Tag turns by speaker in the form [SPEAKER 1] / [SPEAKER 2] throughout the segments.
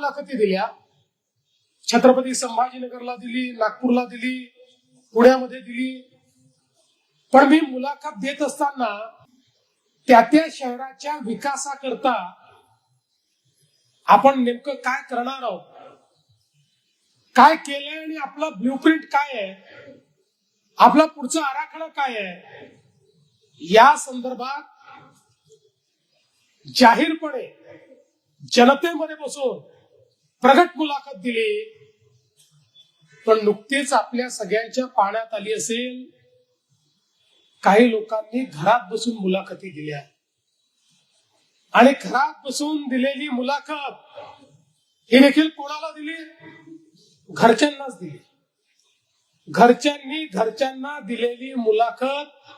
[SPEAKER 1] मुलाखती दिल्या. छत्रपती संभाजीनगरला दिली, नागपूरला दिली, पुण्यामध्ये दिली. पण मी मुलाखत देत असताना त्या शहराच्या विकासाकरता आपण नेमकं काय करणार आहोत, काय केलंय आणि आपला ब्ल्यूप्रिंट काय आहे, आपला पुढचा आराखडा काय आहे, या संदर्भात जाहीरपणे जनतेमध्ये बसून प्रगट मुलाखत दिली. पण नुकतीच आपल्या सगळ्यांच्या पाहण्यात आली असेल, काही लोकांनी घरात बसून मुलाखती दिल्या आणि घरात बसून दिलेली मुलाखत ही देखील कोणाला दिली? घरच्यांनाच दिली. घरच्यांना दिलेली मुलाखत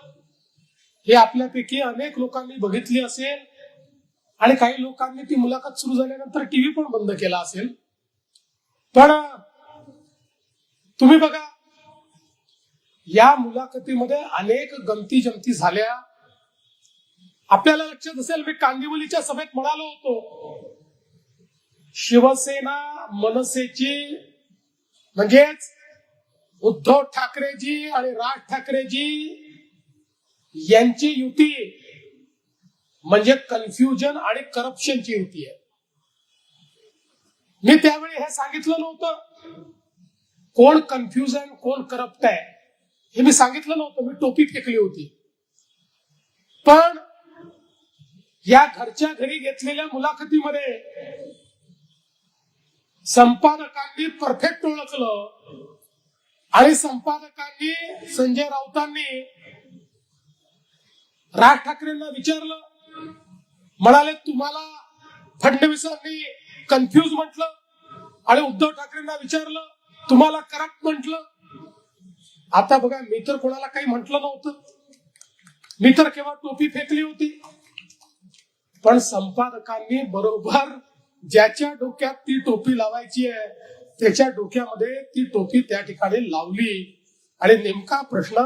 [SPEAKER 1] हे आपल्यापैकी अनेक लोकांनी बघितली असेल आणि काही लोकांनी ती मुलाखत सुरू झाल्यानंतर टीव्ही पण बंद केला असेल. पण तुम्ही बघा, या मुलाखतीमध्ये अनेक गमती जमती झाल्या. आपल्याला लक्षात असेल, मी कांदिवलीच्या सभेत म्हणालो होतो, शिवसेना मनसेची म्हणजेच उद्धव ठाकरेजी आणि राज ठाकरेजी यांची युती म्हणजे कन्फ्युजन आणि करप्शनची युती आहे. मी त्यावेळी हे सांगितलं नव्हतं कोण कन्फ्युजन कोण करप्ट आहे, हे मी सांगितलं नव्हतं. मी टोपी फेकली होती. पण या घरच्या घरी घेतलेल्या मुलाखतीमध्ये संपादकांनी परफेक्ट ओळखलं आणि संपादकांनी, संजय राऊतांनी राज ठाकरेंना विचारलं. म्हणाले, तुम्हाला फडणवीसांनी कन्फ्यूज म्हटलं आणि उद्धव ठाकरेंना विचारलं, तुम्हाला करप्ट म्हटलं. आता बघा, मी तर कोणाला काही म्हटलं नव्हतं. मी तर केव्हा टोपी फेकली होती. पण संपादकांनी बरोबर ज्याच्या डोक्यात ती टोपी लावायची आहे त्याच्या डोक्यामध्ये ती टोपी त्या ठिकाणी लावली आणि नेमका प्रश्न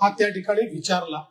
[SPEAKER 1] हा त्या ठिकाणी विचारला.